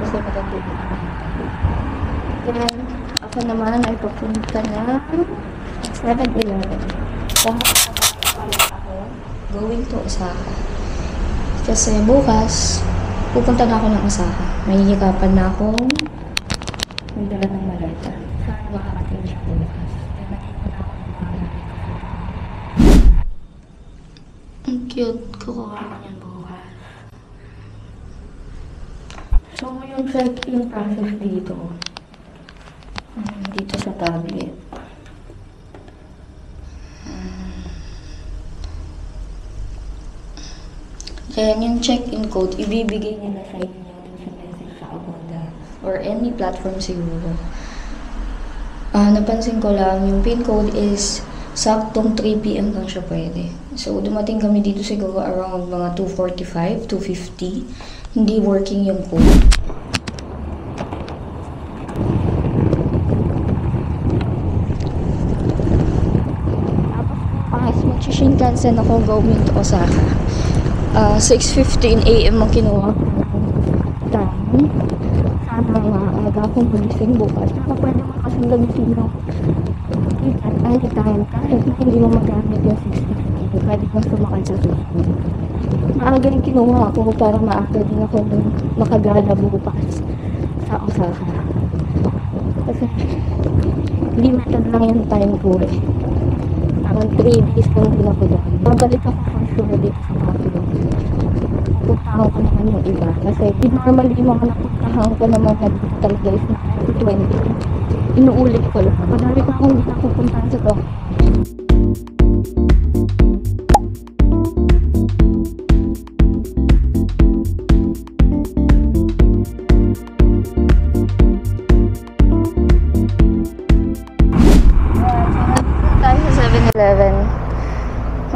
Kasi matagdag na kami. Then, ako naman ay papunta na 7-Eleven. Dahil ako going to Osaka. Kasi bukas, pupunta na ako ng Osaka. May hihikapan na akong magdala ng maleta. Sana makakating siya bukas. Kaya nakikita na ako ng mga maleta. Ang cute. Kukuha ko niyan bukas. So, yung check-in process dito. Dito sa tablet. Kaya yung check-in code, ibibigay nila sa inyo sa message sa Agoda or any platform siguro. Napansin ko lang, yung pin code is saktong 3 PM lang siya pwede. So, dumating kami dito siguro around mga 2:45, 2:50. Hindi working yung code. Tapos, mag-Shinkansen ako going to Osaka. 6:15 AM ang kinuha ko ng time. Sana maaga akong magising bukas. Saka pwede mo kasing gamitin yung ticket anytime. Kahit hindi mo magamit yung 6:15. Pwede mo sumakay sa susunod. Maaga yung kinuha ko para maaga din ako makagala bukas sa Osaka. Kasi limited lang yung time ko eh. Parang 3 days lang din ako doon. Babalik ako for sure dito sa Tokyo. Pupuntahan ko naman yung iba. Kasi normally yung mga napuntahan ko naman na dito talaga is na 20. Inuulit ko lang. Madami pa akong hindi napupuntahan sa Tokyo.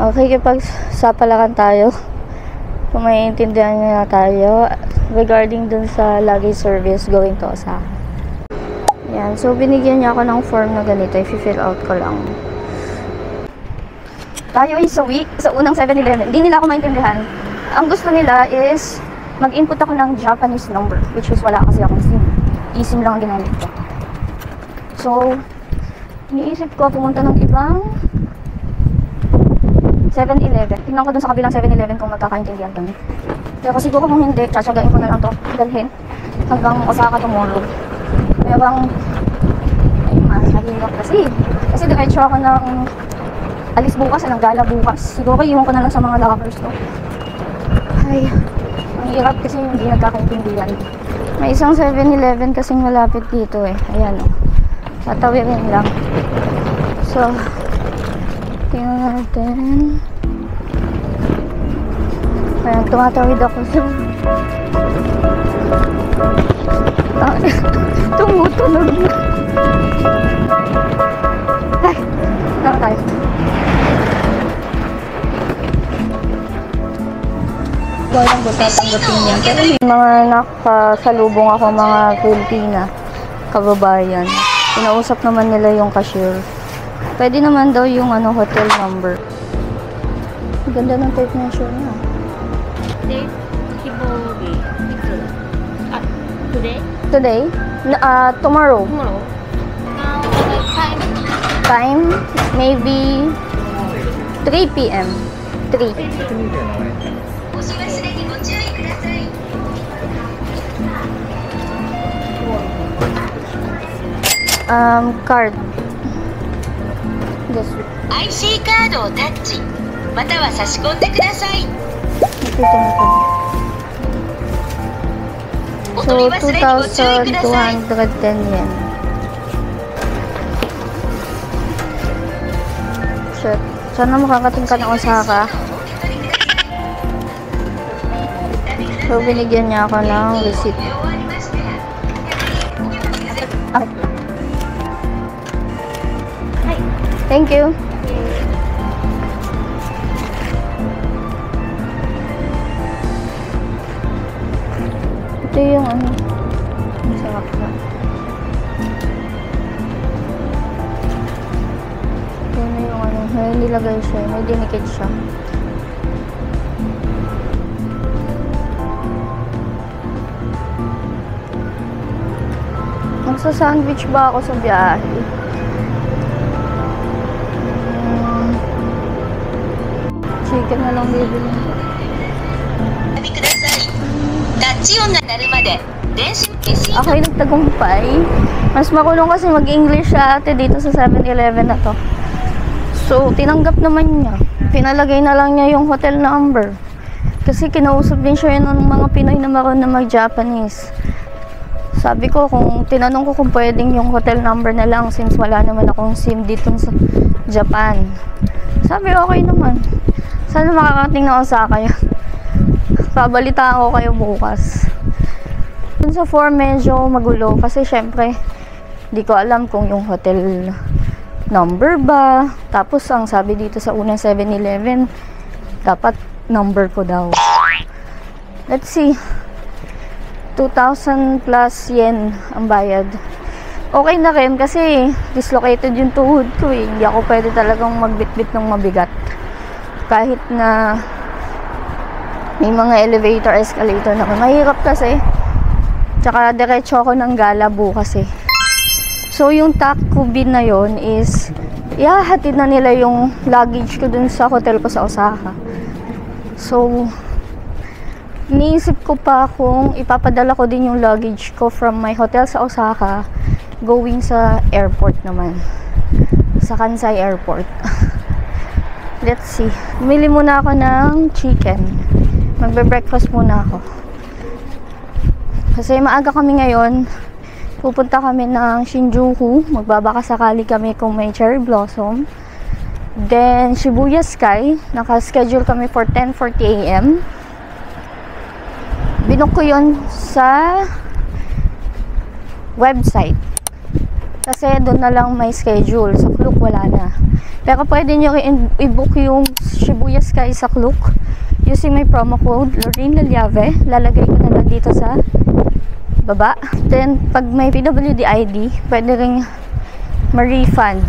Okay, kipagsapalakan tayo kung maiintindihan nyo na tayo regarding dun sa luggage service going to Osaka. Yan, so binigyan niya ako ng form na ganito, i-fill out ko lang. Tayo is sa unang 7-Eleven, hindi nila ako maintindihan. Ang gusto nila is mag-input ako ng Japanese number, which is wala kasi akong SIM. eSIM lang ang ginamit ko. So, iniisip ko pumunta ng ibang 7-Eleven. Tingnan ko dun sa kabilang 7-Eleven kung magkakaintindihan kami. Pero siguro kung hindi, tsatsagain ko na lang to dalhin hanggang Osaka tomorrow. Pero ay mahirap kasi. Kasi diretso ako ng alis bukas, ng gala bukas. Siguro iwan ko na lang sa mga lockers to. Ay, ang hirap kasi hindi nagkakaintindihan. May isang 7-Eleven kasing malapit dito eh. Ayan o. Tatawirin lang. So, tingnan natin. Ayan, tumatawid ako sa tumutunog na. Ay, saan tayo? Walang kung tatanggapin niya. Pero may mga nakasalubong ako, mga Filipina kababayan. Pinausap naman nila yung cashier. Pwede naman daw yung hotel number. Ganda ng tape measure niya. Today? Today? Tomorrow. Tomorrow. Time? Maybe 3 PM. 3. Card. This. IC カードをタッチまたは差し込んでください。 Ito na to. So, 2,210 yen. Shit. Sana makakating ka ng Osaka. So, binigyan niya ako ng receipt. Ah. Thank you. Ito yung ang sarap na. Ito na yung may nilagay siya, may dinikit siya. Magsa-sandwich ba ako sa biyahe? Chicken na lang bibili. おください。タッチ音が鳴るまで電子レシート Ako'y nagtagumpay. Mas makulong kasi mag-English siya ate dito sa 7-Eleven na to. So, tinanggap naman niya. Pinalagay na lang niya yung hotel number. Kasi kinausap din siya yun ng mga Pinoy na maroon na mag-Japanese. Sabi ko, tinanong ko kung pwedeng yung hotel number na lang since wala naman akong SIM dito sa Japan. Sabi, okay naman. Sana makakating na Osaka yun. Babalitaan ko kayo bukas. Dun sa 4 medyo magulo kasi syempre di ko alam kung yung hotel number ba. Tapos ang sabi dito sa unang 7-Eleven dapat number ko daw. Let's see. 2,000 plus yen ang bayad. Okay na rin kasi dislocated yung tuhod ko eh. Hindi ako pwede talagang magbitbit ng mabigat. Kahit na may mga elevator, escalator naman. Mahirap kasi. Tsaka diretso ako ng gala bukas eh. So yung Takubin na yon is ihahatid na nila yung luggage ko dun sa hotel ko sa Osaka. So iniisip ko pa kung ipapadala ko din yung luggage ko from my hotel sa Osaka going sa airport naman. Sa Kansai Airport. Let's see. Bumili muna ako ng chicken. Magbe-breakfast muna ako. Kasi maaga kami ngayon. Pupunta kami ng Shinjuku. Magbabakasakali kami kung may cherry blossom. Then, Shibuya Sky. Naka-schedule kami for 10:40 AM. Binook ko yun sa website. Kasi doon na lang may schedule. Sa Klook wala na. Pero pwede nyo i-book yung Shibuya Sky sa Klook using my promo code Lorraine Laliave. Lalagay ko na lang dito sa baba. Then pag may PWD ID pwede rin ma-refund.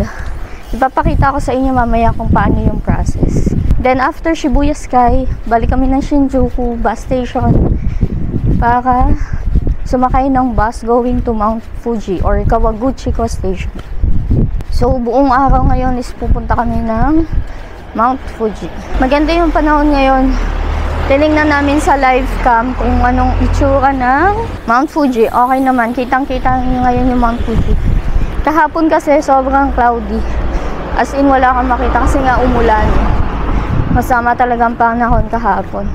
Ipapakita ko sa inyo mamaya kung paano yung process. Then after Shibuya Sky balik kami ng Shinjuku bus station para sumakay ng bus going to Mount Fuji or Kawaguchiko Station. So, buong araw ngayon is pupunta kami ng Mount Fuji. Maganda yung panahon ngayon. Tinignan namin sa live cam kung anong itsura ng Mount Fuji. Okay naman. Kitang-kita ngayon yung Mount Fuji. Kahapon kasi sobrang cloudy. As in, wala kang makita kasi nga umulan. Masama talagang panahon kahapon.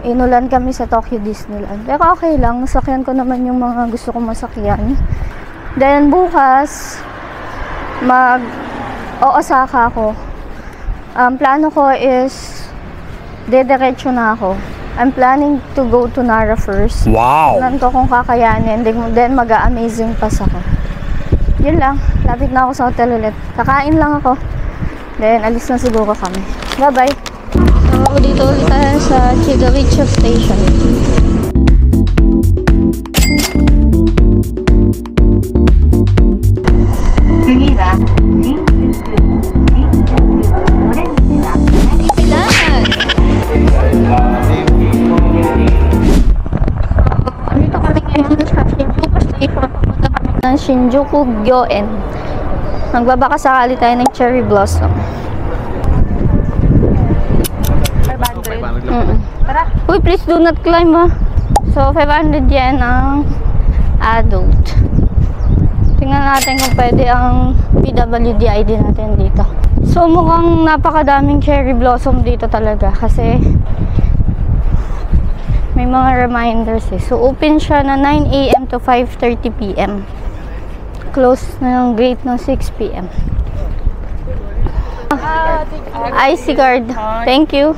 Inulan kami sa Tokyo Disneyland. Pero okay lang. Nasakyan ko naman yung mga gusto kong masakyan. Then, bukas Osaka ako. Plano ko is dediretso na ako. I'm planning to go to Nara first. Wow! Tingnan ko kung kakayanin. Then mag-a-amazing pass ako. Yun lang. Lapit na ako sa hotel ulit. Kakain lang ako. Then alis na siguro kami. Bye-bye! So dito ulit tayo sa Chigaricho Station. Dito kami ngayon sa Shinjuku Station. Pupunta kami ng Shinjuku Gyoen. Magbabakasakali tayo ng cherry blossom. 500. Uy, please do not climb ha. So 500 yen ang adult. Tingnan natin kung pwede ang PWD ID natin dito. So mukhang napakadaming cherry blossom dito talaga kasi may mga reminders eh. So open siya na 9 AM to 5:30 PM. Close na yung gate ng 6 PM. IC card. Thank you.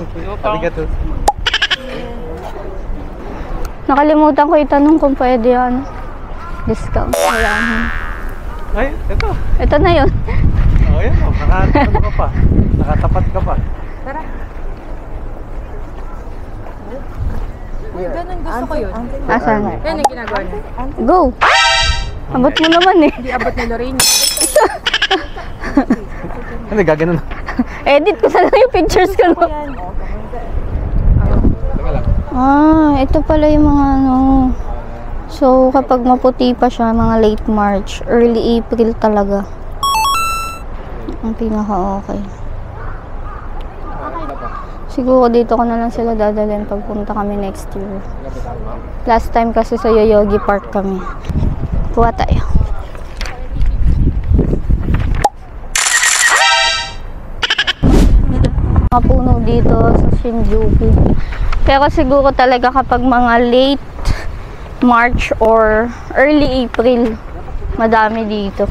Nakalimutan ko itanong kung pwede yan. Discount. Ayan. Ay, ito. Ito na yun. Oh, yan o. Nakatapat ka pa. Nakatapat ka pa. Tara. Uy, ganun gusto ko yun. Asan? Yan yung ginagawa niya. Go! Abot mo naman eh. Hindi abot ni Lorraine. Ano, gaganon. Edit ko sana yung pictures ko. No? Teka lang. Ah, ito pala yung mga ano, So, kapag maputi pa siya, mga late March, early April talaga. Ang pinaka-okay. Siguro dito ko na lang sila dadalhin pagpunta kami next year. Last time kasi sa Yoyogi Park kami. Kuha tayo. Mga puno dito sa Shinjuku. Pero siguro talaga kapag mga late March or early April, madami dito.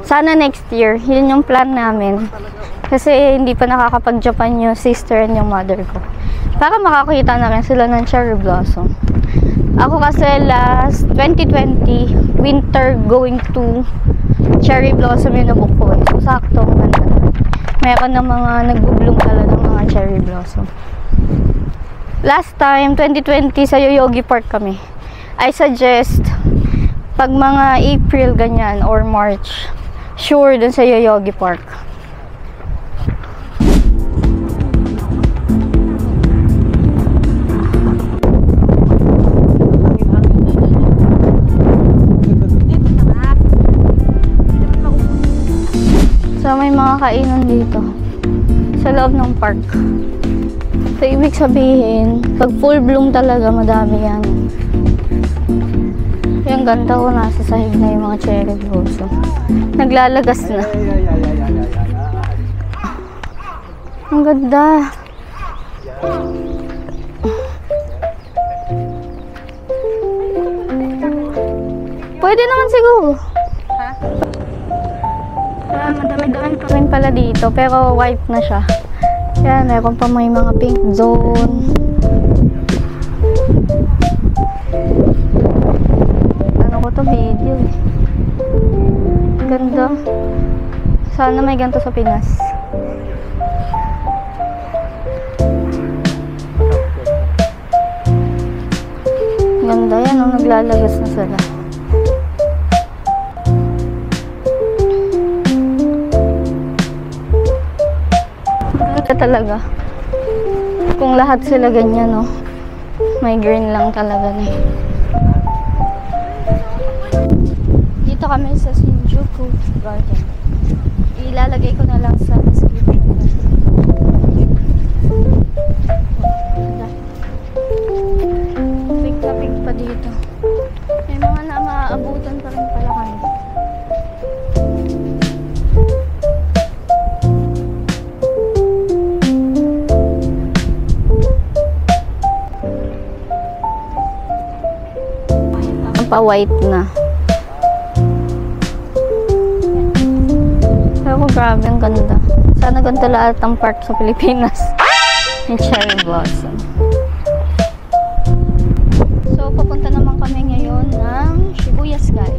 Sana next year, yun yung plan namin. Kasi hindi pa nakakapag-Japan yung sister and yung mother ko. Para makakita na rin sila ng cherry blossom. Ako kasi last 2020, winter going to cherry blossom yung nabook ko. So, sakto, ganda. Meron ng mga nag-bloom talaga ng mga cherry blossom. Last time, 2020, sa Yoyogi Park kami. I suggest, pag mga April ganyan or March, sure dun sa Yoyogi Park. So, may mga kainan dito sa loob ng park. So, ibig sabihin, pag full bloom talaga, madami yan. Yung ganda ko, nasa sahig na yung mga cherry blossom. Naglalagas na. Ang ganda. Pwede naman siguro. Madami-dami pa rin pala dito, pero white na siya. Yan, meron pa may mga pink zone. Ano ko to video eh. Ganda. Sana may ganito sa Pinas. Ganda yan, naglalagas na sila. Talaga kung lahat sila ganyan, no, may green lang talaga na. Dito kami sa Shinjuku Garden. Ilalagay ko na lang sa description. Pink na pink pa dito. May mga na maaabutan pa rin pala kami. Pa-white na. Pero grabe, ang ganda. Sana ganito lahat ang park sa Pilipinas. Yung cherry blossom. So, papunta naman kami ngayon ng Shibuya Sky.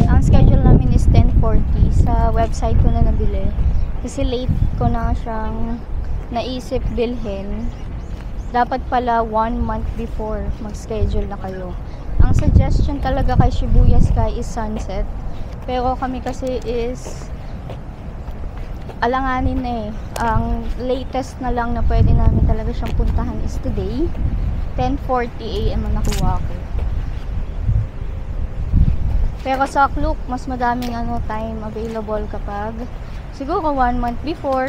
Ang schedule namin is 10:40. Sa website ko na nabili. Kasi late ko na siyang naisip bilhin. Dapat pala 1 month before mag-schedule na kayo. Ang suggestion talaga kay Shibuya Sky is sunset. Pero kami kasi is alanganin na eh. Ang latest na lang na pwede namin talaga siyang puntahan is today. 10:40 AM ang nakuha ko. Pero sa Klook, mas madaming time available kapag siguro 1 month before,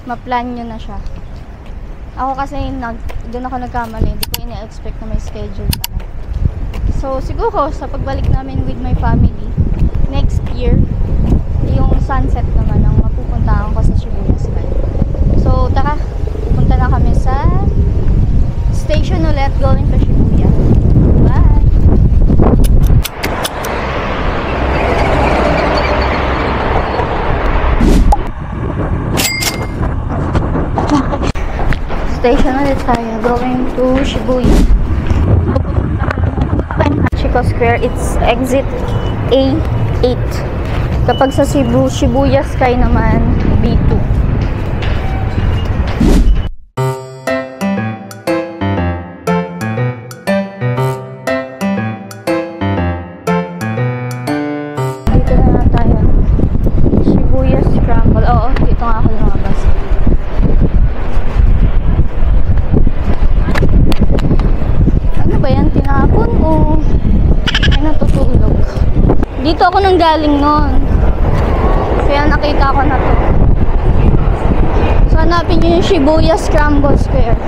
ma-plan nyo na siya. Ako kasi doon ako nagkamali, hindi ko ina-expect na may schedule pala. So siguro sa pagbalik namin with my family next year, yung sunset naman ang mapupuntahan ko sa Shibuya Sky. So tara, pupunta na kami sa station ulit, going to Shibuya. Bye! Station ulit tayo, going to Shibuya. Hachiko Square, it's exit A8. Kapag sa Shibuya Sky naman, B2. Dito na tayo. Shibuya Scramble. Oo, dito nga ako lumabas. Ano ba ba yan? Tinapon o ay natutulog? Dito ako nang galing nun. Kaya nakita ko na to. So hanapin nyo yung Shibuya Scramble Square.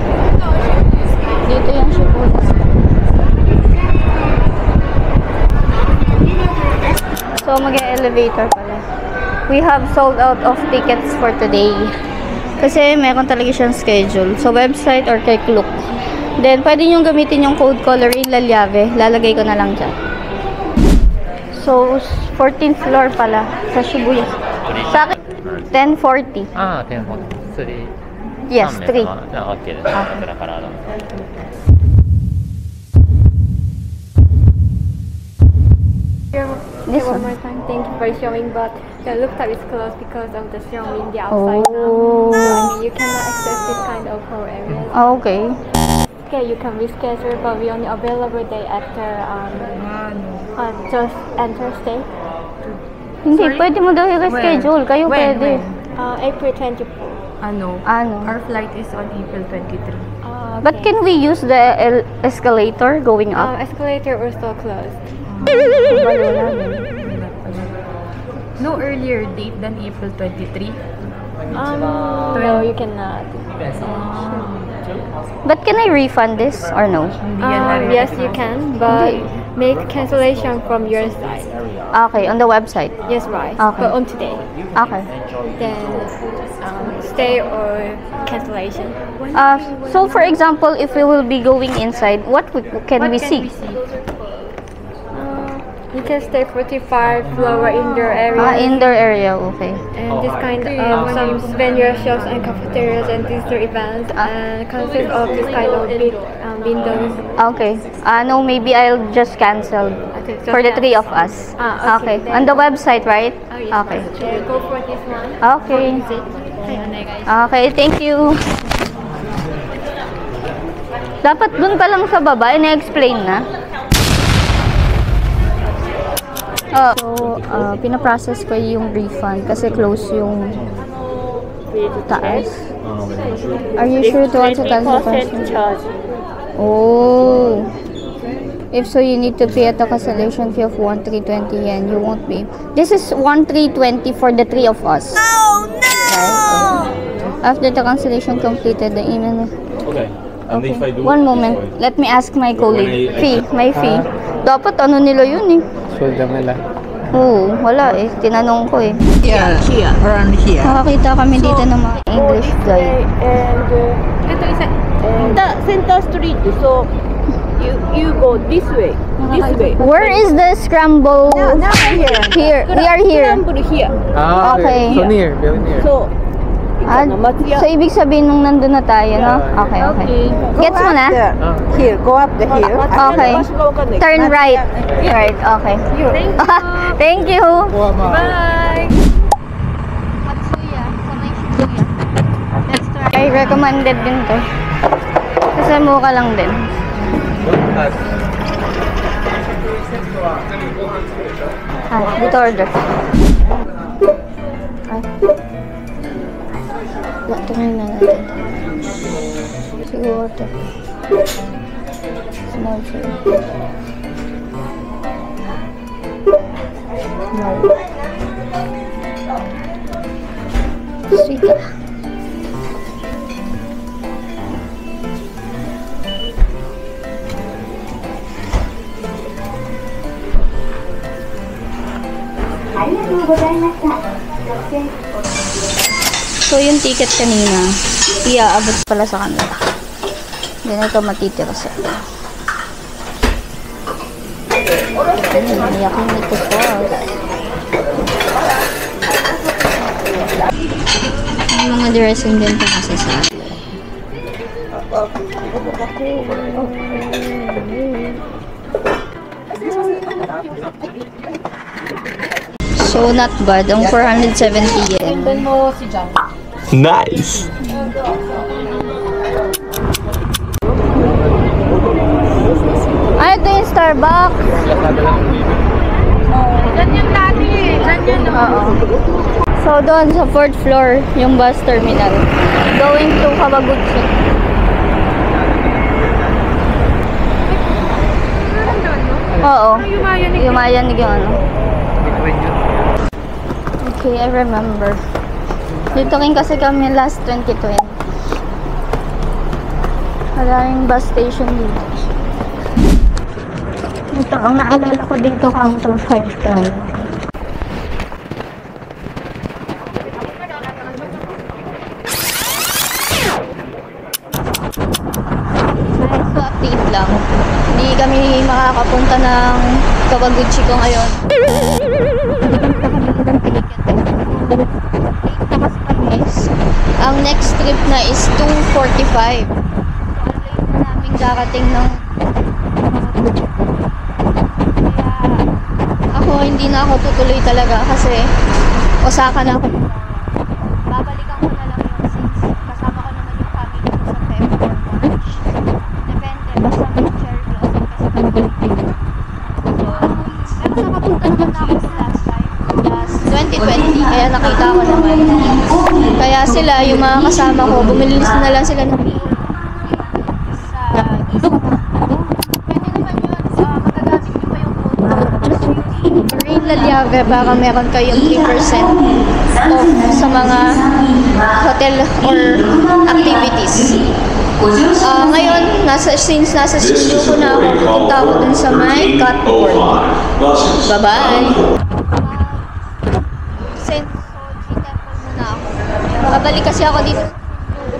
Dito yung Shibuya Square. So mag-elevator pala. We have sold out of tickets for today. Kasi meron talaga siyang schedule. Sa website or kay Klook. Then pwede nyo gamitin yung code coloring Lalyave. Lalagay ko na lang dyan. So 14th floor pala sa Shibuya. Sa akin 10:40. 10 Yes, 3. OK です。こちらからどうぞ。This One one. more time, thank you for showing, but the rooftop is closed because of the strong wind outside Oh. now. So, I mean, you cannot access this kind of whole area. Okay. Okay, you can reschedule, but we only available day after just enter stay. Hindi, pwede mo daw i-reschedule. Kayo pwede. April 24. Ano? Our flight is on April 23. Okay. But can we use the escalator going up? Escalator also closed. No earlier date than April 23. No, you cannot. But can I refund this or no? Yes, you can, but make cancellation from your side. Okay, on the website. Yes, right. Okay. But on today. Okay. Then stay or cancellation. So for example, if we will be going inside, what can we see? You can stay 45 floor indoor area. Indoor area, okay. And this kind of some venue shops and cafeterias and visitor events and consists of this kind of big windows. Okay. No, maybe I'll just cancel Okay, so for the yes. 3 of us. Okay, On the website, right? Oh, yes. Okay. Then go for this one. Okay. Okay. Okay, thank you. Dapat dun pa lang sa baba, ina-explain na. So, pinaprocess ko yung refund kasi close yung taas. Are you sure to want to cancel cancellation? Oh. If so, you need to pay at the cancellation fee of 1,320 yen. You won't pay. This is 1,320 for the 3 of us. Oh no! Right? After the cancellation completed, the email. Okay. And Okay. if I do, One moment. Let me ask my colleague. May fee. Dapat ano nila yun eh. Sweldo nila. Oo, wala eh. Tinanong ko eh. Here, around here. Nakakita kami dito ng mga English guy. And the center street, so you go this way. Where is the scramble? Now here. Here. We are here. Scramble here. Okay. So near, very near. So, So, ibig sabihin nung nandun na tayo, no? Okay, okay. Gets mo na? Here, go up the hill. Okay. Turn right. Right, okay. Thank you. Bye! Matsuya, sa may Shibuya. Let's try. I recommended din to. Kasi mukha lang din. Dito order. Ay. Tingnan na natin. Siguro ito. Small tray. No. Sweet ah. So, yung ticket kanina, iaabot pala sa kanila. Hindi na ito matitira sa ito. Yakin nito sauce. May mga dressing din pa kasi sa atin. So, not bad. Ang 470 yen. nice. Ah, ito yung Starbucks. Diyan yung dati eh. Diyan yun. Oo. So, doon sa 4th floor, yung bus terminal. Going to Kawaguchi. Oo. Yumayanig. Yumayanig yung ano. Between yun. Okay, I remember. Dito rin kasi kami last 2020. Maraming bus station dito. Ito, ang naalala ko dito, counter 5 tayo. So, update lang. Hindi kami makakapunta ng Kawaguchi ko ngayon. Ang next trip na is 2:45. So, late na namin darating ng ako, hindi na ako tutuloy talaga kasi Osaka na ako. Babalikan ko na lang yun since kasama ko naman yung family ko sa Feb or March. Depende, basta mag-cherry blossom kasi pabalik din. So, pero nakapunta naman na ako last time. Last 2020, kaya nakita ko naman. Kaya sila, yung mga kasama ko, bumili na lang sila ng Liave, baka meron kayong 3% off sa mga hotel or activities. Ngayon, since nasa studio ko na ako, pupunta ako dun sa my cutboard. Bye-bye! St. Soji Temple muna ako. Babalik kasi ako dito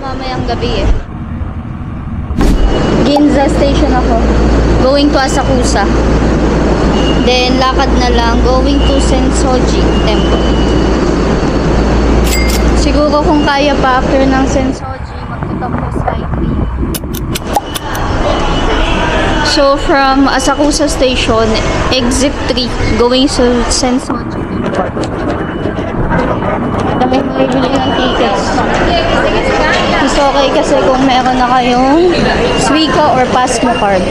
mamayang gabi eh. Ginza Station ako. Going to Asakusa. Then, lakad na lang, going to Sensoji Temple. Siguro kung kaya pa after ng Sensoji, magtutapos highway. So, from Asakusa Station, exit 3, going to Sensoji Temple. Dami mo ibili ng tickets. Mas okay kasi kung meron na kayong Suica or Pasmo card.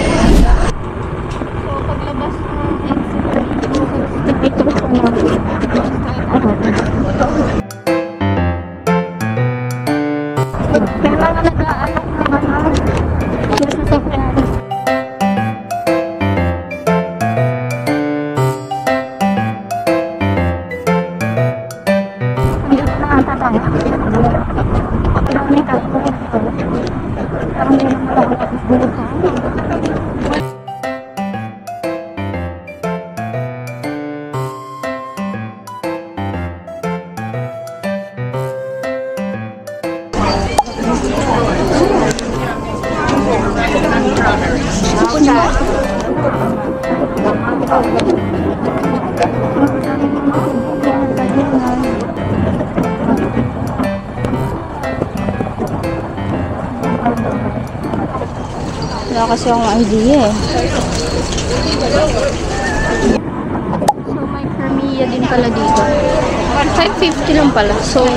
Wala kasi akong idea eh. So, may Premia din pala dito. 550 lang pala. So,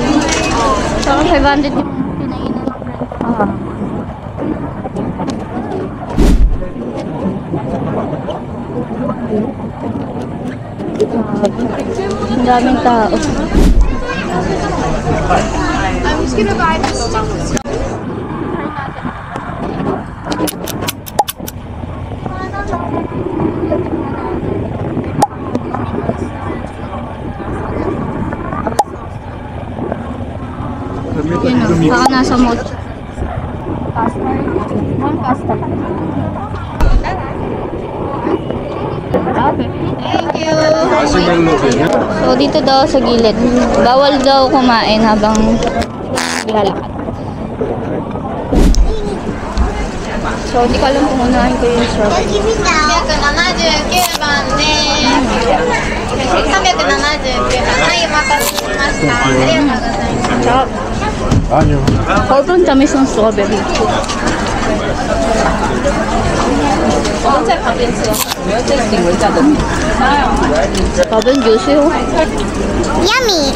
saka 500 yung pinainan ng rent. Ang daming tao. I'm just gonna buy this. Yun o, baka nasa mocho. One pasta. Okay. Thank you! So, dito daw sa gilid. Bawal daw kumain habang lalakad. So, di ko alam kung unahin ko yung strawberry. 379番で379番。はい、お待たせしました。ありがとうございます。 Chop. Sobrang tamis ng strawberry. Sobrang juicy oh. Yummy!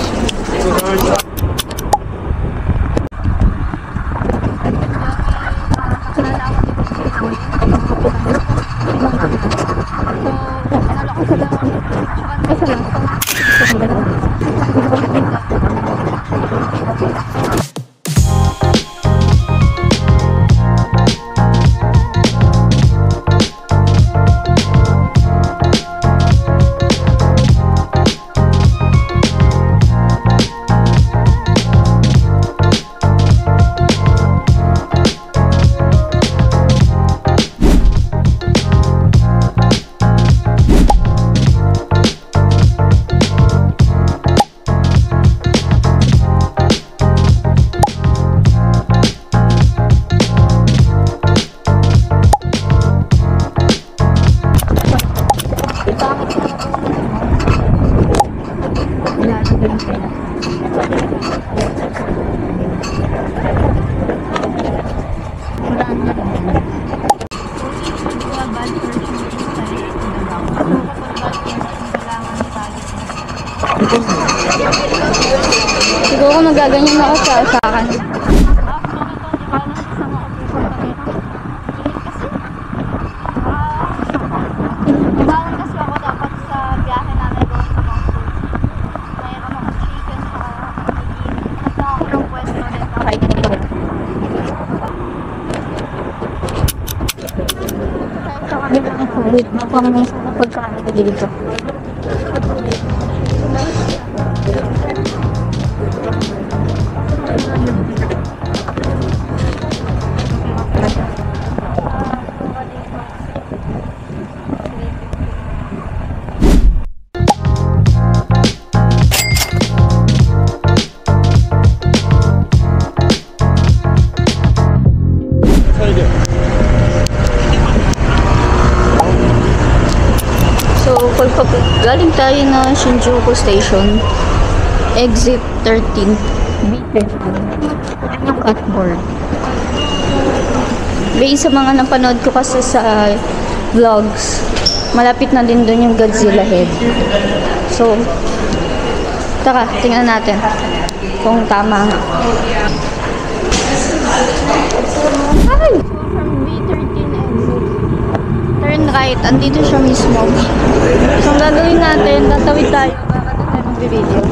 ako nagaganyan ako sa akin. Mukhang may pagkain dito. Galing tayo na Shinjuku Station, exit 13, B13. Yan yung cutboard. Based sa mga napanood ko kasi sa vlogs, malapit na din doon yung Godzilla head. So, tara, tingnan natin kung tama nga. Ay! From B13 exit. Turn right, andito siya mismo. So, ang gagawin natin, tatawid tayo para tayo mag-video.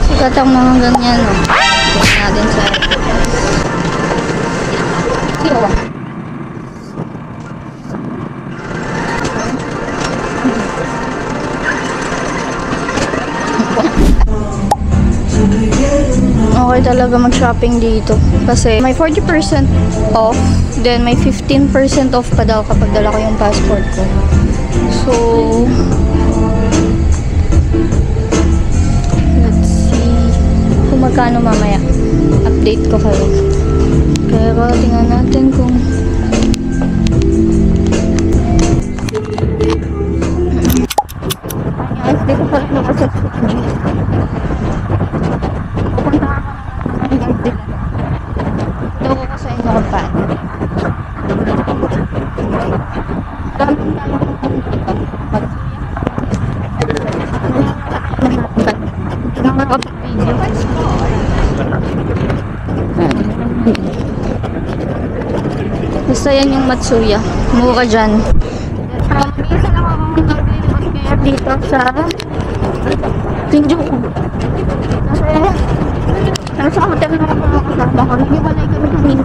Sikat ang mga ganyan, no? Tingnan natin sa... Okay talaga mag-shopping dito. Kasi may 40% off, then may 15% off pa daw kapag dala ko yung passport ko. So... magkano mamaya. Update ko kayo. Pero tingnan natin kung guys, dito pala nakasat sa pupunta ako ng guys dito. Ito ko sa inyo kapag gamit tayo basta yan yung Matsuya. Mura dyan. Isa lang akong naglilibot ngayon dito sa Shinjuku. Kasi nasa hotel na ako mga kasama ko. Nag-iwalay kami kanina.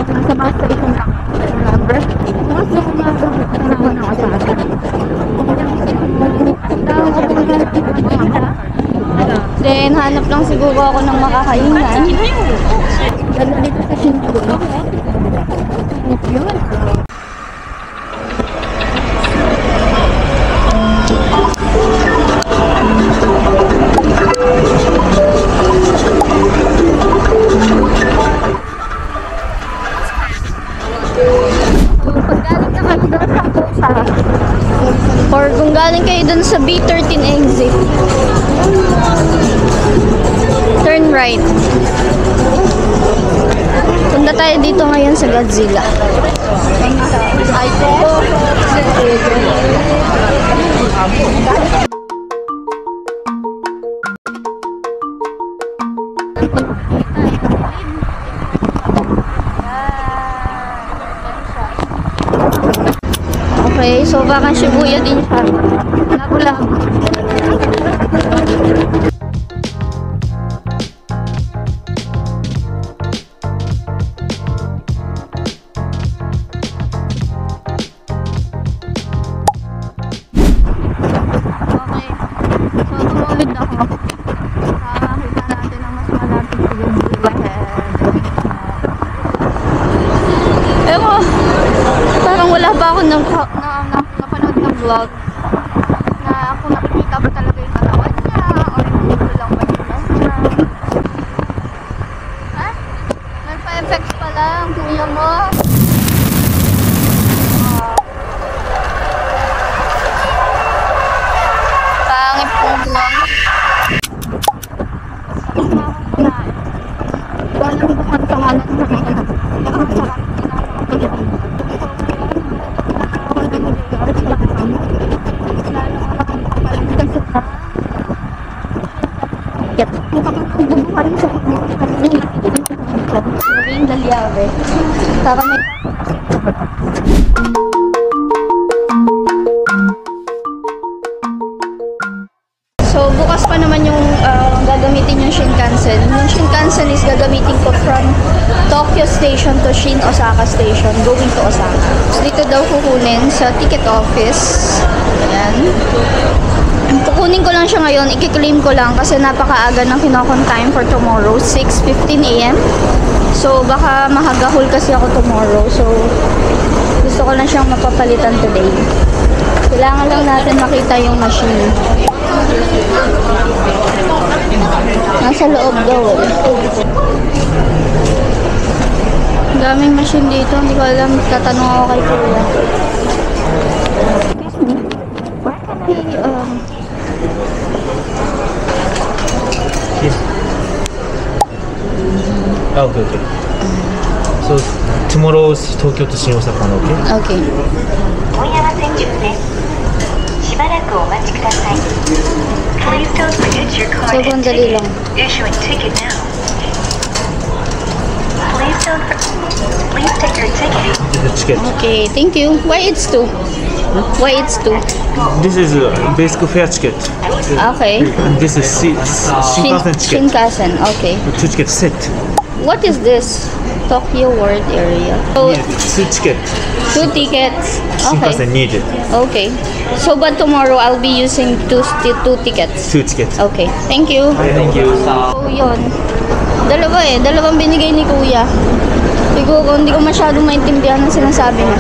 Nasa bus station lang. Remember? Mas yung mga gamit na ako na kasama. Then, hanap lang siguro ako ng makakainan. Ganda dito sa Shinjuku. Yun. Or kung galing kayo dun sa B13 exit, turn right. Punta tayo dito ngayon sa Godzilla. Okay, so baka Shibuya din siya. Lago-lago. Napanood ng vlog na kung nakikita ba talaga yung katawan niya, Yung Daliabe. Para may... So, bukas pa naman yung gagamitin yung Shinkansen. Yung Shinkansen is gagamitin ko from Tokyo Station to Shin Osaka Station, going to Osaka. So, dito daw kukunin sa ticket office. Ayan. Kukunin ko lang siya ngayon, i-claim ko lang kasi napakaaga ng kinokon time for tomorrow, 6:15 AM. So, baka mahagahol kasi ako tomorrow. So, gusto ko lang siyang mapapalitan today. Kailangan lang natin makita yung machine. Nasa loob daw eh. Ang daming machine dito. Hindi ko alam. Tatanong ako kay Kuya. Excuse me. Where can I, Okay, okay. So, tomorrow's Tokyo to Shin Osaka, okay? Okay. 今夜は先着ですしばらくお待ちください Please don't forget your card Sobrang and dali ticket lang. Issuing ticket now Please take your ticket The ticket. Okay, thank you. Why it's 2? Why it's 2? This is basic fare ticket. Okay. And this is Shinkansen ticket. Shinkansen, okay. Two ticket set. What is this? Tokyo World Area. So, Two ticket. 2 tickets. Shinkansen Okay. needed. Okay. So, but tomorrow I'll be using two tickets. Two tickets. Okay. Thank you. Thank you. So, yun. Dalawa eh. Dalawang binigay ni Kuya. Siguro hindi ko masyadong maintindihan ang sinasabi niya.